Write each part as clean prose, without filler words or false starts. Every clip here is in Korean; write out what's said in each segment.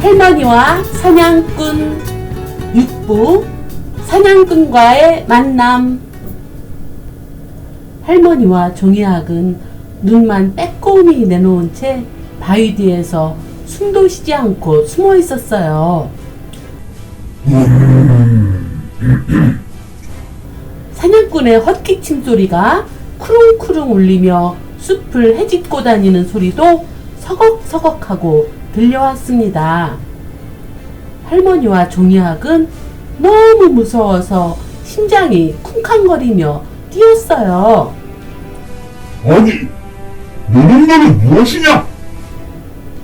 할머니와 사냥꾼 6부 사냥꾼과의 만남. 할머니와 종이학은 눈만 빼꼼히 내놓은 채 바위 뒤에서 숨도 쉬지 않고 숨어 있었어요. 사냥꾼의 헛기침 소리가 쿠릉쿠릉 울리며 숲을 헤집고 다니는 소리도 서걱서걱하고 들려왔습니다. 할머니와 종이학은 너무 무서워서 심장이 쿵쾅거리며 뛰었어요. 아니, 너는 무엇이냐?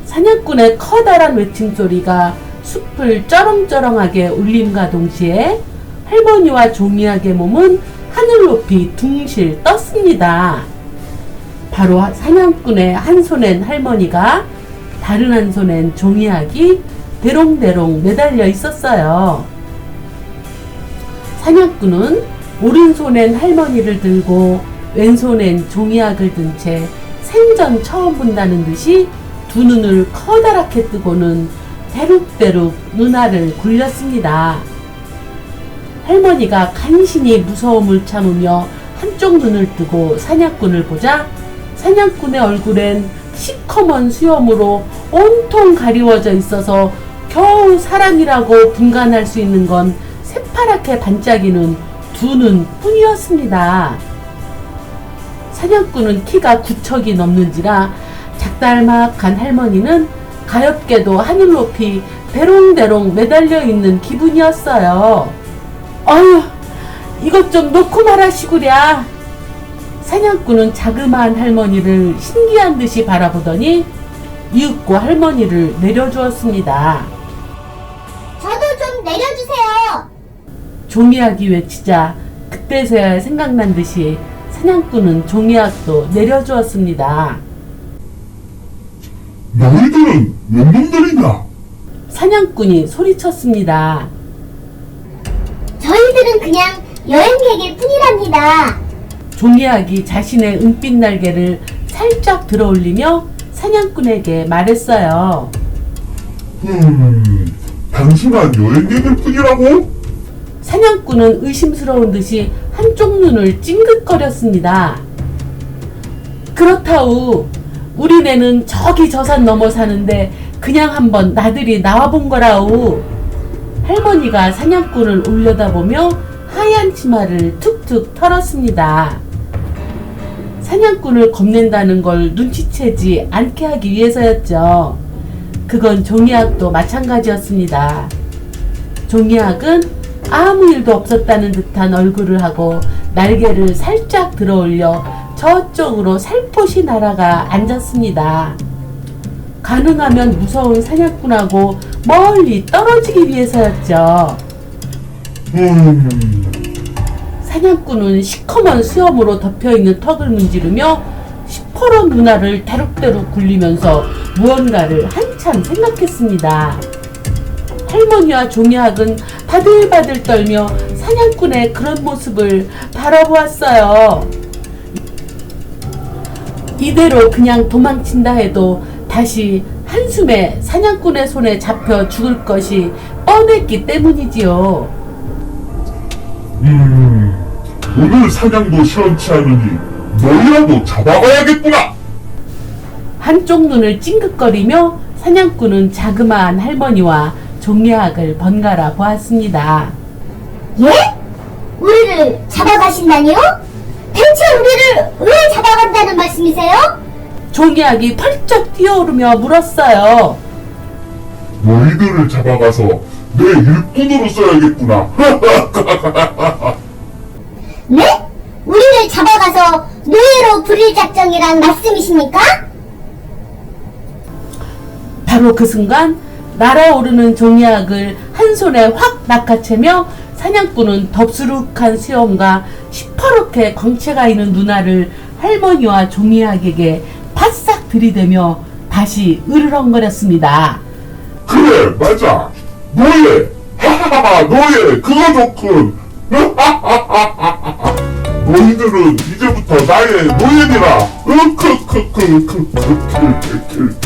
사냥꾼의 커다란 외침소리가 숲을 쩌렁쩌렁하게 울림과 동시에 할머니와 종이학의 몸은 하늘 높이 둥실 떴습니다. 바로 사냥꾼의 한 손엔 할머니가, 다른 한 손엔 종이학이 대롱대롱 매달려 있었어요. 사냥꾼은 오른손엔 할머니를 들고 왼손엔 종이학을 든 채 생전 처음 본다는 듯이 두 눈을 커다랗게 뜨고는 대룩대룩 눈알을 굴렸습니다. 할머니가 간신히 무서움을 참으며 한쪽 눈을 뜨고 사냥꾼을 보자 사냥꾼의 얼굴엔 시커먼 수염으로 온통 가리워져 있어서 겨우 사람이라고 분간할 수 있는 건 새파랗게 반짝이는 두 눈 뿐이었습니다. 사냥꾼은 키가 9척이 넘는지라 작달막한 할머니는 가엾게도 하늘 높이 대롱대롱 매달려 있는 기분이었어요. 어휴, 이것 좀 놓고 말하시구랴. 사냥꾼은 자그마한 할머니를 신기한 듯이 바라보더니 이윽고 할머니를 내려주었습니다. 저도 좀 내려주세요. 종이학이 외치자 그때서야 생각난 듯이 사냥꾼은 종이학도 내려주었습니다. 너희들은 몇 놈들이냐? 사냥꾼이 소리쳤습니다. 저희들은 그냥 여행객일 뿐이랍니다. 종이학이 자신의 은빛 날개를 살짝 들어올리며 사냥꾼에게 말했어요. 단순한 여행객일 뿐이라고? 사냥꾼은 의심스러운 듯이 한쪽 눈을 찡긋거렸습니다. 그렇다우, 우리네는 저기 저 산 넘어 사는데 그냥 한번 나들이 나와본 거라우. 할머니가 사냥꾼을 올려다보며 하얀 치마를 툭툭 털었습니다. 사냥꾼을 겁낸다는 걸 눈치채지 않게 하기 위해서였죠. 그건 종이학도 마찬가지였습니다. 종이학은 아무 일도 없었다는 듯한 얼굴을 하고 날개를 살짝 들어올려 저쪽으로 살포시 날아가 앉았습니다. 가능하면 무서운 사냥꾼하고 멀리 떨어지기 위해서였죠. 사냥꾼은 시커먼 수염으로 덮여있는 턱을 문지르며 시퍼런 눈알을 대룩대룩 굴리면서 무언가를 한참 생각했습니다. 할머니와 종이학은 바들바들 떨며 사냥꾼의 그런 모습을 바라보았어요. 이대로 그냥 도망친다 해도 다시 한숨에 사냥꾼의 손에 잡혀 죽을 것이 뻔했기 때문이지요. 오늘 사냥도 시원치 않으니 너희라도 잡아가야겠구나. 한쪽 눈을 찡긋거리며 사냥꾼은 자그마한 할머니와 종이학을 번갈아 보았습니다. 예? 우리를 잡아가신다니요? 대체 우리를 왜 잡아간다는 말씀이세요? 종이학이 펄쩍 뛰어오르며 물었어요. 너희들을 잡아가서 내 일꾼으로 써야겠구나. 네? 우리를 잡아가서 노예로 부릴 작정이란 말씀이십니까? 바로 그 순간 날아오르는 종이학을 한 손에 확 낚아채며 사냥꾼은 덥수룩한 수염과 시퍼렇게 광채가 있는 눈알을 할머니와 종이학에게 바싹 들이대며 다시 으르렁거렸습니다. 그래, 맞아. 노예. 하하하, 노예. 그거 좋군. 너희들은 이제부터 나의 노예니라. 크크크크크크크크크.